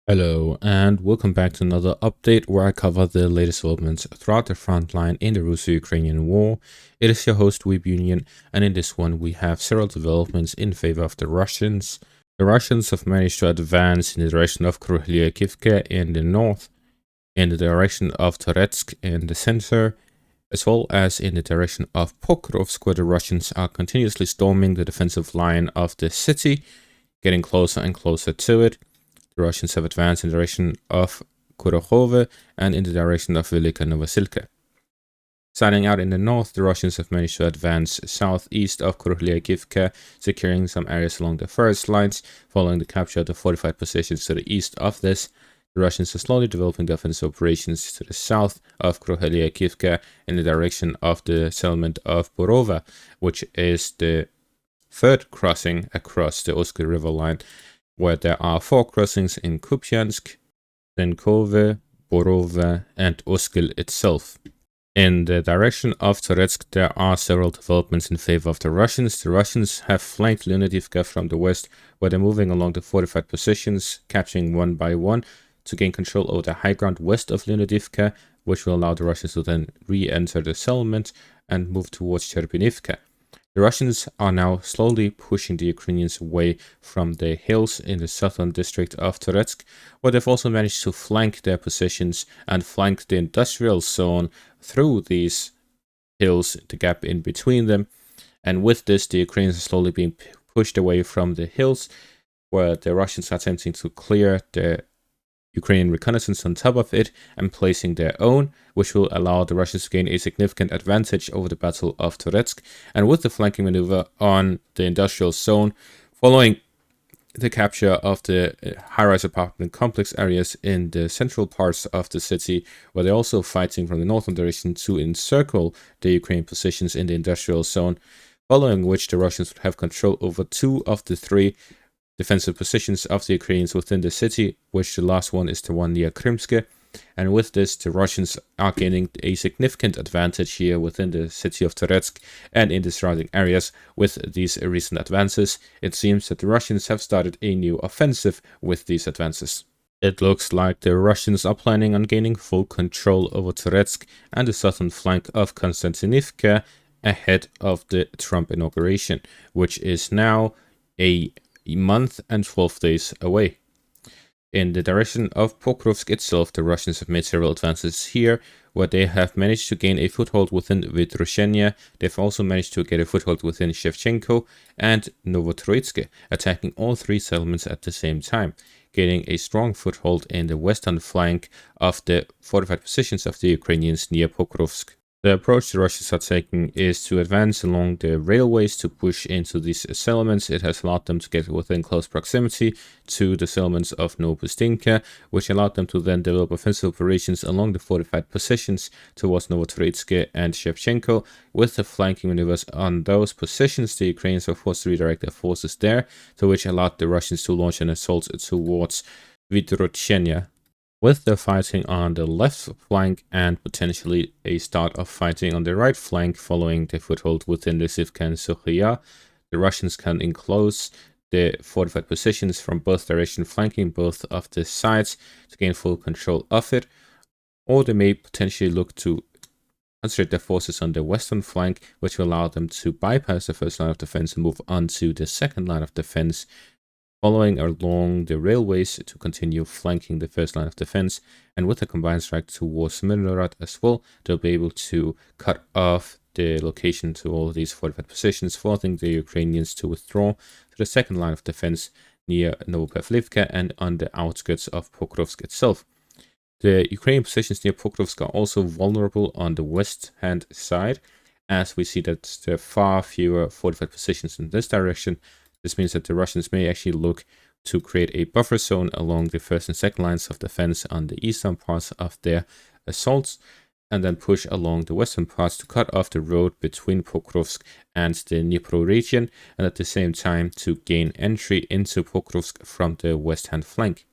Hello, and welcome back to another update where I cover the latest developments throughout the front line in the Russo-Ukrainian war. It is your host, Weeb Union, and in this one we have several developments in favor of the Russians. The Russians have managed to advance in the direction of Krylyakivka in the north, in the direction of Toretsk in the center, as well as in the direction of Pokrovsk, where the Russians are continuously storming the defensive line of the city, getting closer and closer to it. The Russians have advanced in the direction of Kurakhove and in the direction of Velyka Novosilka. Starting out in the north, the Russians have managed to advance southeast of Krylyakivka, securing some areas along the forest lines. Following the capture of the fortified positions to the east of this, the Russians are slowly developing the offensive operations to the south of Krylyakivka in the direction of the settlement of Borova, which is the third crossing across the Oskil River line, where there are 4 crossings in Kupiansk, Zenkove, Borova, and Oskil itself. In the direction of Toretsk, there are several developments in favor of the Russians. The Russians have flanked Leonidivka from the west, where they're moving along the fortified positions, capturing one by one to gain control over the high ground west of Leonidivka, which will allow the Russians to then re-enter the settlement and move towards Cherpenivka. The Russians are now slowly pushing the Ukrainians away from the hills in the southern district of Toretsk, where they've also managed to flank their positions and flank the industrial zone through these hills, the gap in between them. And with this, the Ukrainians are slowly being pushed away from the hills, where the Russians are attempting to clear the Ukrainian reconnaissance on top of it and placing their own, which will allow the Russians to gain a significant advantage over the Battle of Toretsk. And with the flanking maneuver on the industrial zone, following the capture of the high-rise apartment complex areas in the central parts of the city, where they're also fighting from the northern direction to encircle the Ukrainian positions in the industrial zone, following which the Russians would have control over 2 of the 3 defensive positions of the Ukrainians within the city, which the last one is the one near Krymske. And with this, the Russians are gaining a significant advantage here within the city of Toretsk and in the surrounding areas with these recent advances. It seems that the Russians have started a new offensive with these advances. It looks like the Russians are planning on gaining full control over Toretsk and the southern flank of Konstantinivka ahead of the Trump inauguration, which is now a month and 12 days away. In the direction of Pokrovsk itself, the Russians have made several advances here, where they have managed to gain a foothold within Vytroshenia. They've also managed to get a foothold within Shevchenko and Novotroitsk, attacking all 3 settlements at the same time, gaining a strong foothold in the western flank of the fortified positions of the Ukrainians near Pokrovsk. The approach the Russians are taking is to advance along the railways to push into these settlements. It has allowed them to get within close proximity to the settlements of Novopustinka, which allowed them to then develop offensive operations along the fortified positions towards Novotroitsk and Shevchenko. With the flanking maneuvers on those positions, the Ukrainians were forced to redirect their forces there, to which allowed the Russians to launch an assault towards Vytroshenia. With the fighting on the left flank and potentially a start of fighting on the right flank following the foothold within the Sivka and Sokhia, the Russians can enclose the fortified positions from both directions, flanking both of the sides to gain full control of it, or they may potentially look to concentrate their forces on the western flank, which will allow them to bypass the first line of defense and move on to the second line of defense, following along the railways to continue flanking the first line of defense. And with a combined strike towards Milorad as well, they'll be able to cut off the location to all of these fortified positions, forcing the Ukrainians to withdraw to the second line of defense near Novopavlivka and on the outskirts of Pokrovsk itself. The Ukrainian positions near Pokrovsk are also vulnerable on the west-hand side, as we see that there are far fewer fortified positions in this direction. This means that the Russians may actually look to create a buffer zone along the first and second lines of defense on the eastern parts of their assaults, and then push along the western parts to cut off the road between Pokrovsk and the Dnipro region, and at the same time to gain entry into Pokrovsk from the west-hand flank.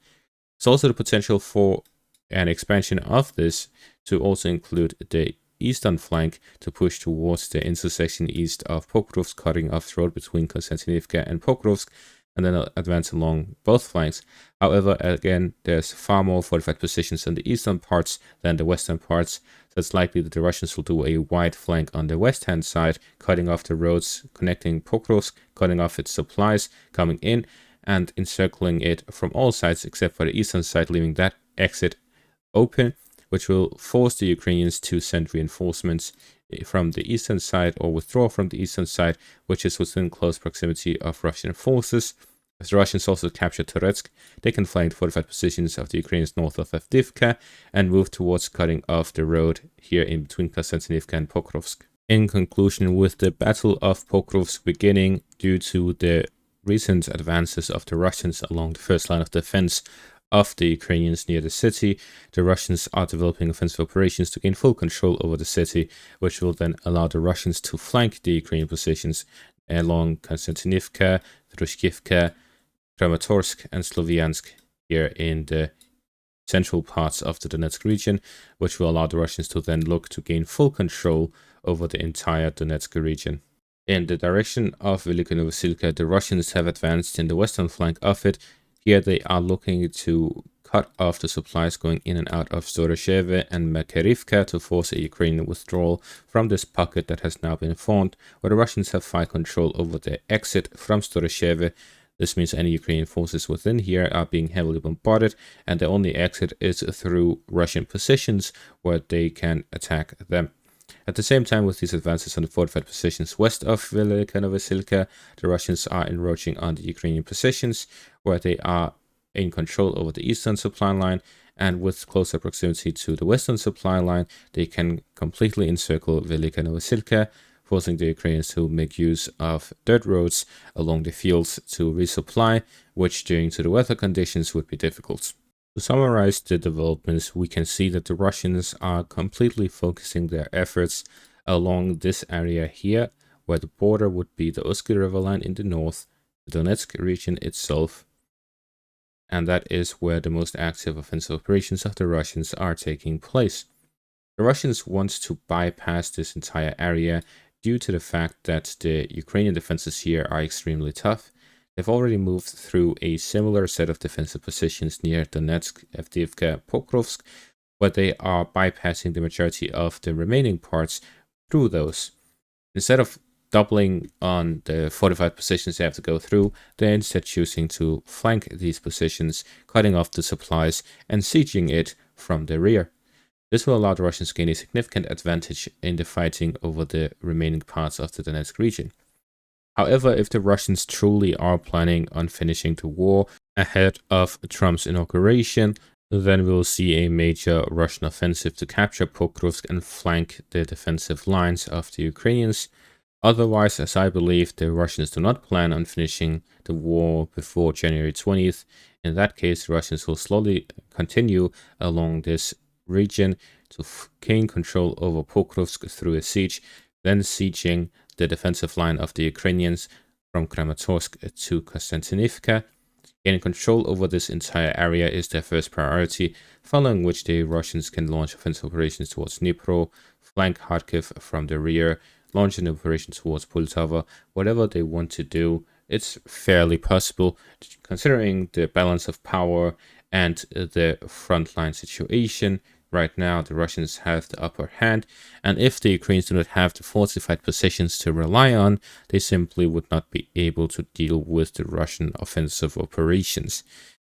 There's also the potential for an expansion of this to also include the eastern flank to push towards the intersection east of Pokrovsk, cutting off the road between Konstantinivka and Pokrovsk, and then advance along both flanks. However, again, there's far more fortified positions in the eastern parts than the western parts, so it's likely that the Russians will do a wide flank on the west-hand side, cutting off the roads connecting Pokrovsk, cutting off its supplies coming in, and encircling it from all sides except for the eastern side, leaving that exit open, which will force the Ukrainians to send reinforcements from the eastern side or withdraw from the eastern side, which is within close proximity of Russian forces. As the Russians also capture Toretsk, they can flank the fortified positions of the Ukrainians north of Avdiivka and move towards cutting off the road here in between Konstantinivka and Pokrovsk. In conclusion, with the Battle of Pokrovsk beginning due to the recent advances of the Russians along the first line of defense of the Ukrainians near the city, the Russians are developing offensive operations to gain full control over the city, which will then allow the Russians to flank the Ukrainian positions along Konstantinivka, Drushkivka, Kramatorsk, and Sloviansk here in the central parts of the Donetsk region, which will allow the Russians to then look to gain full control over the entire Donetsk region. In the direction of Velyka Novosilka, the Russians have advanced in the western flank of it. Here they are looking to cut off the supplies going in and out of Storozheve and Makarivka to force a Ukrainian withdrawal from this pocket that has now been formed, where the Russians have fine control over the exit from Storozheve. This means any Ukrainian forces within here are being heavily bombarded, and the only exit is through Russian positions where they can attack them. At the same time, with these advances on the fortified positions west of Velyka Novosilka, the Russians are encroaching on the Ukrainian positions, where they are in control over the eastern supply line, and with closer proximity to the western supply line, they can completely encircle Velyka Novosilka, forcing the Ukrainians to make use of dirt roads along the fields to resupply, which due to the weather conditions would be difficult. To summarize the developments, we can see that the Russians are completely focusing their efforts along this area here, where the border would be the Oski River line in the north, the Donetsk region itself, and that is where the most active offensive operations of the Russians are taking place. The Russians want to bypass this entire area due to the fact that the Ukrainian defenses here are extremely tough. They've already moved through a similar set of defensive positions near Donetsk, Avdiivka, Pokrovsk, but they are bypassing the majority of the remaining parts through those. Instead of doubling on the fortified positions they have to go through, they're instead choosing to flank these positions, cutting off the supplies and sieging it from the rear. This will allow the Russians to gain a significant advantage in the fighting over the remaining parts of the Donetsk region. However, if the Russians truly are planning on finishing the war ahead of Trump's inauguration, then we'll see a major Russian offensive to capture Pokrovsk and flank the defensive lines of the Ukrainians. Otherwise, as I believe, the Russians do not plan on finishing the war before January 20th. In that case, the Russians will slowly continue along this region to gain control over Pokrovsk through a siege, then sieging the defensive line of the Ukrainians from Kramatorsk to Konstantinivka. Gaining control over this entire area is their first priority, following which the Russians can launch offensive operations towards Dnipro, flank Kharkiv from the rear, launch an operation towards Poltava. Whatever they want to do, it's fairly possible, considering the balance of power and the frontline situation. Right now, the Russians have the upper hand, and if the Ukrainians do not have the fortified positions to rely on, they simply would not be able to deal with the Russian offensive operations.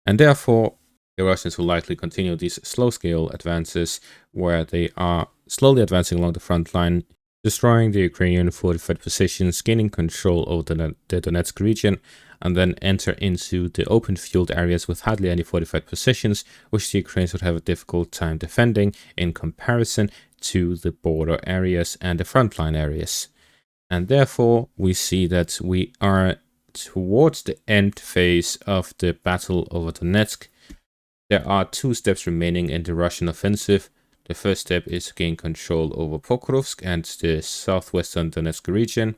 And therefore, the Russians will likely continue these slow-scale advances, where they are slowly advancing along the front line, destroying the Ukrainian fortified positions, gaining control over the Donetsk region, and then enter into the open field areas with hardly any fortified positions, which the Ukrainians would have a difficult time defending in comparison to the border areas and the frontline areas. And therefore, we see that we are towards the end phase of the battle over Donetsk. There are two steps remaining in the Russian offensive. The first step is to gain control over Pokrovsk and the southwestern Donetsk region.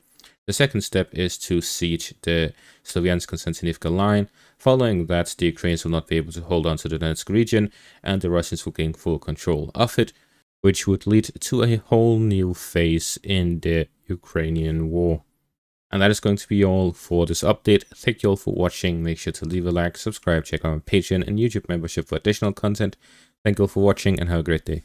The second step is to siege the Sloviansk-Konstantinivka line. Following that, the Ukrainians will not be able to hold on to the Donetsk region, and the Russians will gain full control of it, which would lead to a whole new phase in the Ukrainian war. And that is going to be all for this update. Thank you all for watching. Make sure to leave a like, subscribe, check out my Patreon and YouTube membership for additional content. Thank you all for watching and have a great day.